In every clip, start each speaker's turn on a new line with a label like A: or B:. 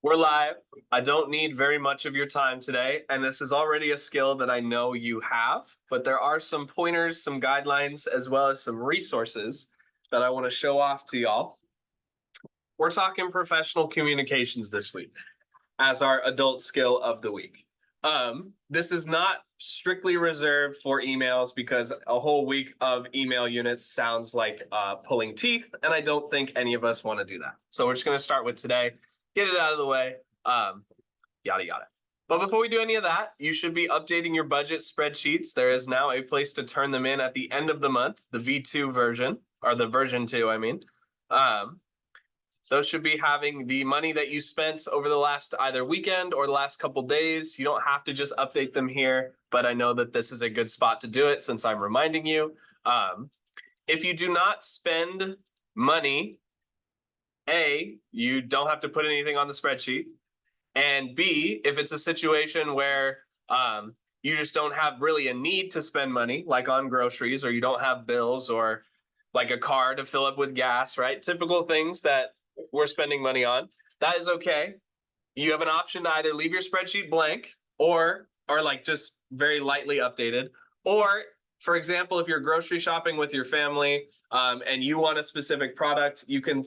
A: We're live. I don't need very much of your time today, and this is already a skill that I know you have, but there are some pointers, some guidelines, as well as some resources that I want to show off to y'all. We're talking professional communications this week as our adult skill of the week. This is not strictly reserved for emails because a whole week of email units sounds like pulling teeth, and I don't think any of us want to do that. So we're just going to start with today, get it out of the way, yada, yada. But before we do any of that, you should be updating your budget spreadsheets. There is now a place to turn them in at the end of the month, the V2 version, or the version 2, I mean. Those should be having the money that you spent over the last either weekend or the last couple days. You don't have to just update them here, but I know that this is a good spot to do it since I'm reminding you. If you do not spend money, A, you don't have to put anything on the spreadsheet. And B, if it's a situation where you just don't have really a need to spend money, like on groceries, or you don't have bills or like a car to fill up with gas, right? Typical things that we're spending money on, that is okay. You have an option to either leave your spreadsheet blank or like just very lightly updated, or for example, if you're grocery shopping with your family and you want a specific product, you can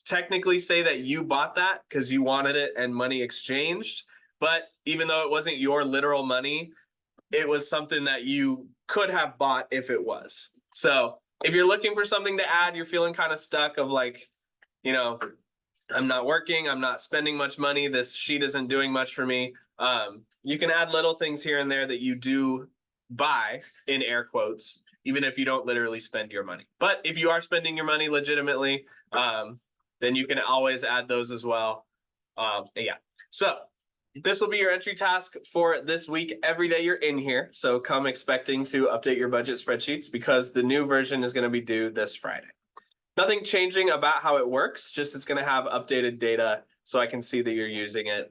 A: technically say that you bought that because you wanted it and money exchanged. But even though it wasn't your literal money, it was something that you could have bought if it was. So if you're looking for something to add, you're feeling kind of stuck of like, you know, I'm not working, I'm not spending much money, this sheet isn't doing much for me. You can add little things here and there that you do buy in air quotes, even if you don't literally spend your money. But if you are spending your money legitimately, then you can always add those as well. Yeah, so this will be your entry task for this week. Every day you're in here, so come expecting to update your budget spreadsheets because the new version is going to be due this Friday. Nothing changing about how it works, just it's going to have updated data so I can see that you're using it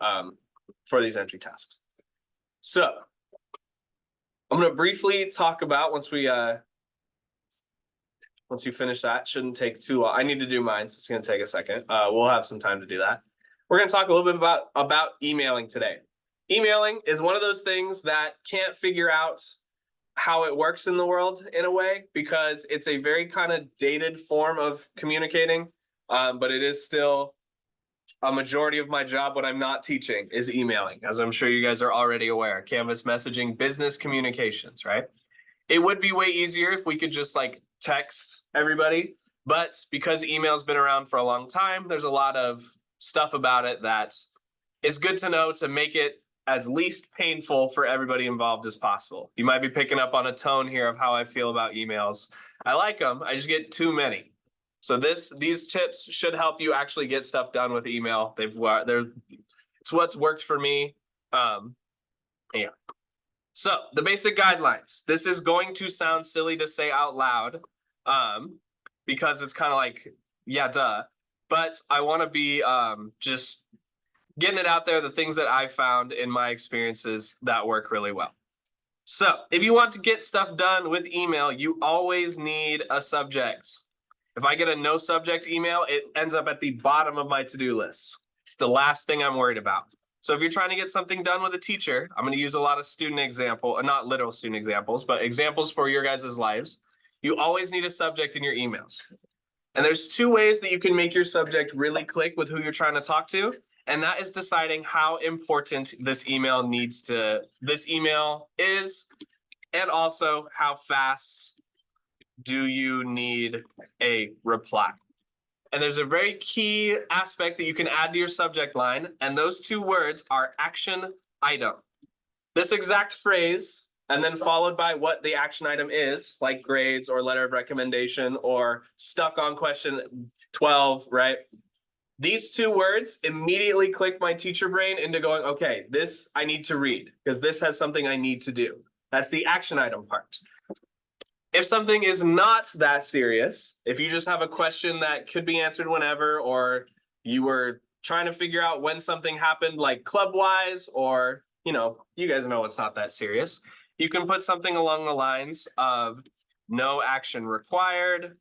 A: for these entry tasks. So I'm going to briefly talk about once you finish that, shouldn't take too long. I need to do mine, so it's going to take a second. We'll have some time to do that. We're going to talk a little bit about emailing today. Emailing is one of those things that can't figure out how it works in the world in a way, because it's a very kind of dated form of communicating, but it is still a majority of my job when I'm not teaching is emailing, as I'm sure you guys are already aware. Canvas messaging, business communications, right? It would be way easier if we could just like text everybody, but because email's been around for a long time, there's a lot of stuff about it that is good to know to make it as least painful for everybody involved as possible. You might be picking up on a tone here of how I feel about emails. I like them, I just get too many. So these tips should help you actually get stuff done with email. It's what's worked for me. Yeah. So the basic guidelines. This is going to sound silly to say out loud because it's kind of like, yeah, duh. But I want to be just getting it out there, the things that I found in my experiences that work really well. So if you want to get stuff done with email, you always need a subject. If I get a no subject email, it ends up at the bottom of my to-do list. It's the last thing I'm worried about. So if you're trying to get something done with a teacher, I'm going to use a lot of student example, not literal student examples, but examples for your guys' lives. You always need a subject in your emails. And there's two ways that you can make your subject really click with who you're trying to talk to. And that is deciding how important this email is, and also how fast do you need a reply. And there's a very key aspect that you can add to your subject line, and those two words are action item. This exact phrase, and then followed by what the action item is, like grades or letter of recommendation or stuck on question 12, right? These two words immediately click my teacher brain into going, okay, this I need to read because this has something I need to do. That's the action item part. If something is not that serious, if you just have a question that could be answered whenever, or you were trying to figure out when something happened, like club-wise, or, you know, you guys know it's not that serious, you can put something along the lines of no action required,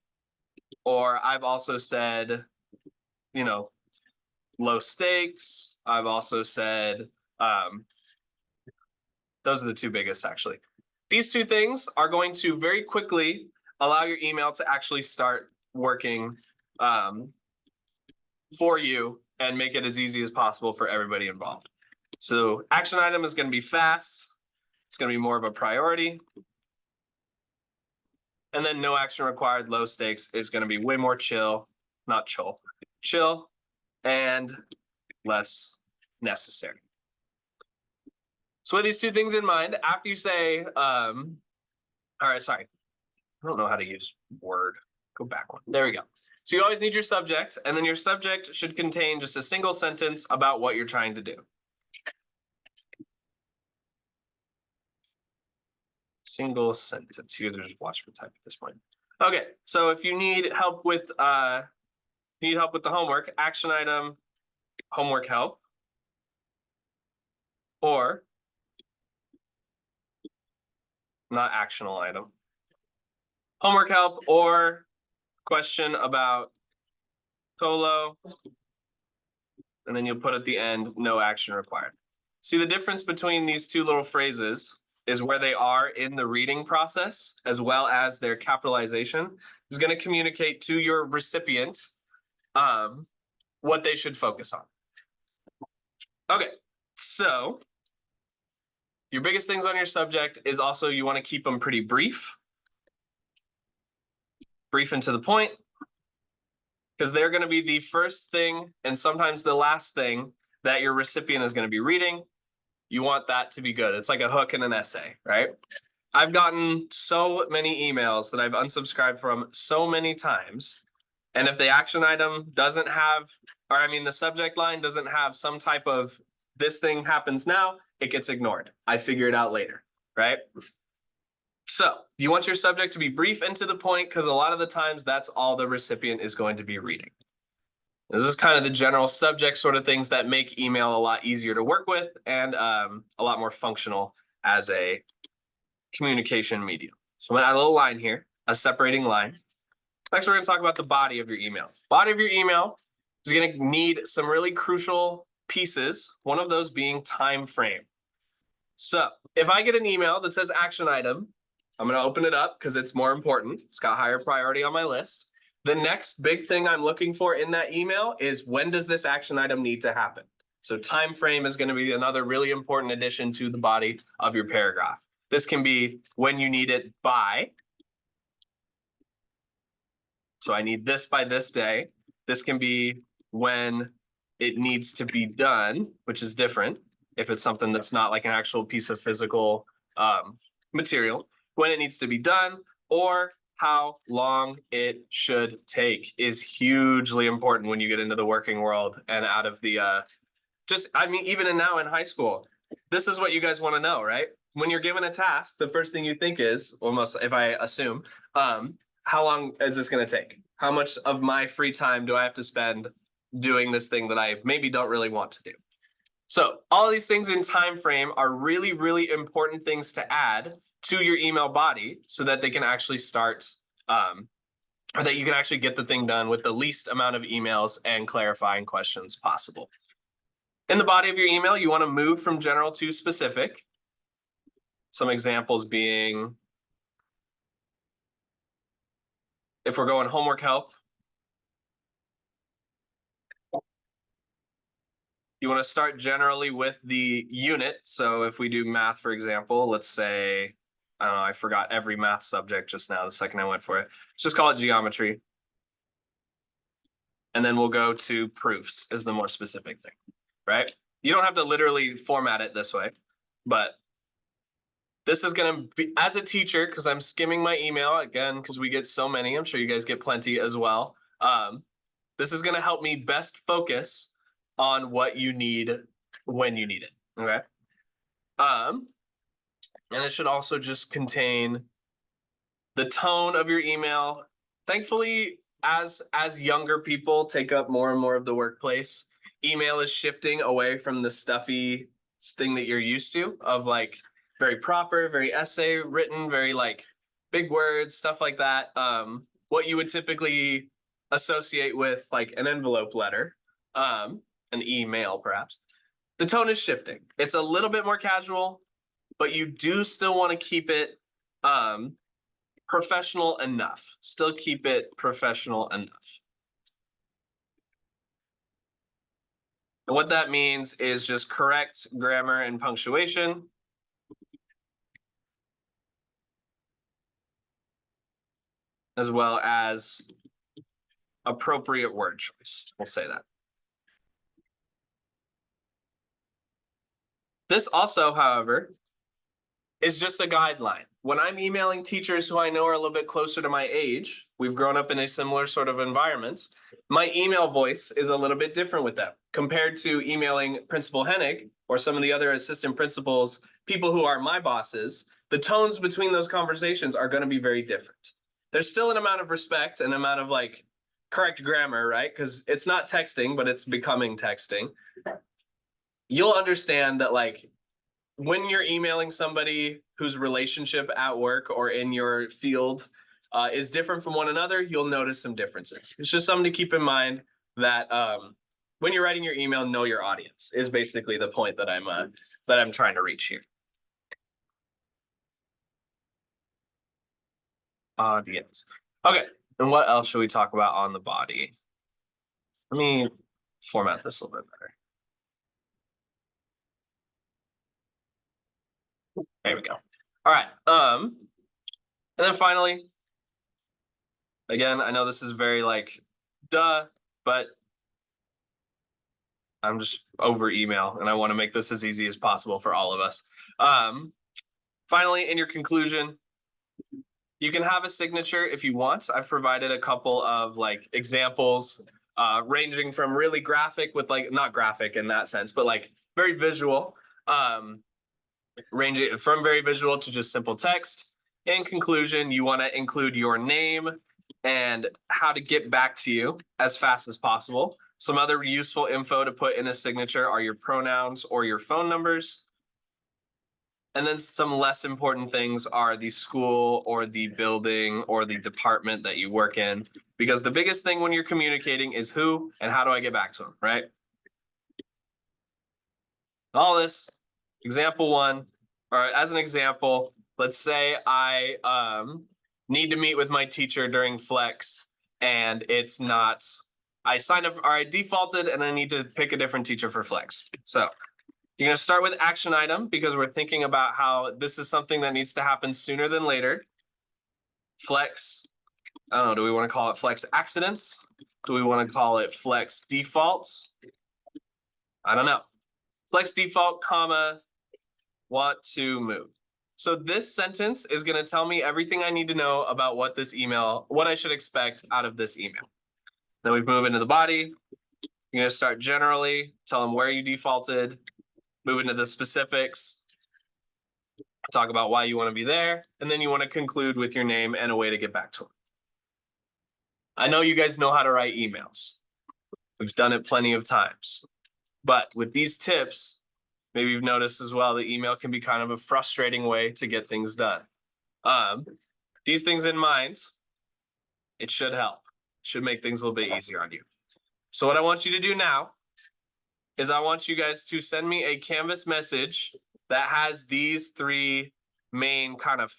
A: or I've also said, you know, low stakes. I've also said, those are the two biggest actually. These two things are going to very quickly allow your email to actually start working for you and make it as easy as possible for everybody involved. So action item is going to be fast. It's going to be more of a priority. And then no action required, low stakes is going to be way more chill, not chill and less necessary. So with these two things in mind, after you say, all right, sorry, I don't know how to use Word. Go back one. There we go. So you always need your subject, and then your subject should contain just a single sentence about what you're trying to do. Single sentence. You guys are just watching me type at this point. Okay, so if you need help with the homework, action item, homework help, or not actional item, homework help, or question about Tolo, and then you'll put at the end, no action required. See, the difference between these two little phrases is where they are in the reading process, as well as their capitalization is going to communicate to your recipient what they should focus on. Okay, so your biggest things on your subject is also you want to keep them pretty brief and to the point, because they're going to be the first thing and sometimes the last thing that your recipient is going to be reading. You want that to be good. It's like a hook in an essay, right? I've gotten so many emails that I've unsubscribed from so many times. And if the action item doesn't have, the subject line doesn't have some type of this thing happens now, it gets ignored. I figure it out later, right? So you want your subject to be brief and to the point, because a lot of the times that's all the recipient is going to be reading. This is kind of the general subject sort of things that make email a lot easier to work with and a lot more functional as a communication medium. So I'm gonna add a little line here, a separating line. Next, we're gonna talk about the body of your email. Body of your email is gonna need some really crucial pieces, one of those being time frame. So if I get an email that says action item, I'm gonna open it up because it's more important. It's got higher priority on my list. The next big thing I'm looking for in that email is when does this action item need to happen? So time frame is going to be another really important addition to the body of your paragraph. This can be when you need it by. So I need this by this day. This can be when it needs to be done, which is different if it's something that's not like an actual piece of physical material. When it needs to be done, or how long it should take is hugely important when you get into the working world and out of the even now in high school, this is what you guys want to know, right? When you're given a task, the first thing you think is, almost if I assume, how long is this going to take? How much of my free time do I have to spend doing this thing that I maybe don't really want to do? So all of these things in time frame are really, really important things to add to your email body so that they can actually start, or that you can actually get the thing done with the least amount of emails and clarifying questions possible. In the body of your email, you want to move from general to specific. Some examples being, if we're going homework help, you want to start generally with the unit. So if we do math, for example, let's say, I don't know, I forgot every math subject just now the second I went for it. Let's just call it geometry. And then we'll go to proofs is the more specific thing, right? You don't have to literally format it this way, but this is going to be, as a teacher, because I'm skimming my email again, because we get so many, I'm sure you guys get plenty as well. This is going to help me best focus on what you need when you need it, okay? And it should also just contain the tone of your email. Thankfully, as younger people take up more and more of the workplace, email is shifting away from the stuffy thing that you're used to of like very proper, very essay written, very like big words, stuff like that. What you would typically associate with like an envelope letter. an email perhaps, the tone is shifting. It's a little bit more casual, but you do still want to keep it professional enough. Still keep it professional enough. And what that means is just correct grammar and punctuation. As well as appropriate word choice. We'll say that. This also, however, is just a guideline. When I'm emailing teachers who I know are a little bit closer to my age, we've grown up in a similar sort of environment, my email voice is a little bit different with them compared to emailing Principal Hennig or some of the other assistant principals, people who are my bosses. The tones between those conversations are going to be very different. There's still an amount of respect, an amount of like correct grammar, right? Because it's not texting, but it's becoming texting. You'll understand that like when you're emailing somebody whose relationship at work or in your field is different from one another, you'll notice some differences. It's just something to keep in mind that when you're writing your email, know your audience is basically the point that I'm trying to reach here. Audience. Okay, and what else should we talk about on the body? Let me format this a little bit better. There we go. All right. And then finally, again, I know this is very like, duh, but I'm just over email and I want to make this as easy as possible for all of us. Finally, in your conclusion, you can have a signature if you want. I've provided a couple of like examples ranging from really graphic with like, not graphic in that sense, but like very visual. Ranging from very visual to just simple text. In conclusion, you want to include your name and how to get back to you as fast as possible. Some other useful info to put in a signature are your pronouns or your phone numbers. And then some less important things are the school or the building or the department that you work in. Because the biggest thing when you're communicating is who and how do I get back to them, right? All this. Example one, or as an example, let's say I need to meet with my teacher during flex and it's not, I signed up or I defaulted and I need to pick a different teacher for flex. So you're going to start with action item because we're thinking about how this is something that needs to happen sooner than later. Flex, I don't know, do we want to call it flex accidents? Do we want to call it flex defaults? I don't know. Flex default, comma, want to move. So this sentence is going to tell me everything I need to know about what this email, what I should expect out of this email. Then we move into the body. You're going to start generally, tell them where you defaulted, move into the specifics, talk about why you want to be there, and then you want to conclude with your name and a way to get back to them. I know you guys know how to write emails. We've done it plenty of times. But with these tips, maybe you've noticed as well, the email can be kind of a frustrating way to get things done. These things in mind, it should help. It should make things a little bit easier on you. So what I want you to do now is I want you guys to send me a Canvas message that has these three main kind of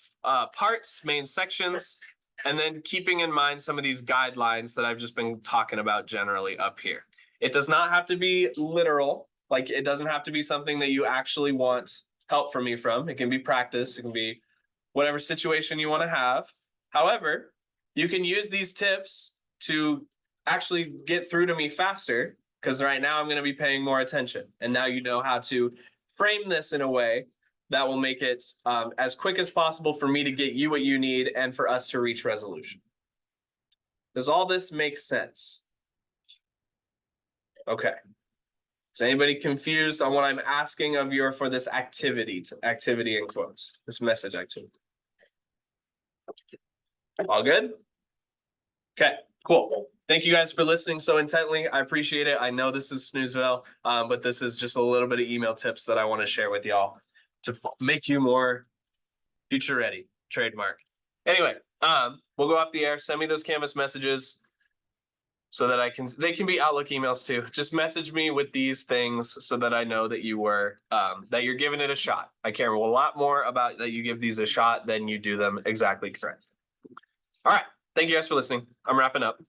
A: parts, main sections, and then keeping in mind some of these guidelines that I've just been talking about generally up here. It does not have to be literal. Like it doesn't have to be something that you actually want help from me from. It can be practice. It can be whatever situation you want to have. However, you can use these tips to actually get through to me faster because right now I'm going to be paying more attention. And now you know how to frame this in a way that will make it as quick as possible for me to get you what you need and for us to reach resolution. Does all this make sense? Okay. Is anybody confused on what I'm asking of you for this activity in quotes, this message activity? All good? Okay, cool. Thank you guys for listening so intently. I appreciate it. I know this is Snoozeville, but this is just a little bit of email tips that I want to share with y'all to make you more future ready, trademark. Anyway, we'll go off the air. Send me those Canvas messages. so that they can be Outlook emails too. Just message me with these things so that I know that that you're giving it a shot. I care a lot more about that you give these a shot than you do them exactly correct. All right. Thank you guys for listening. I'm wrapping up.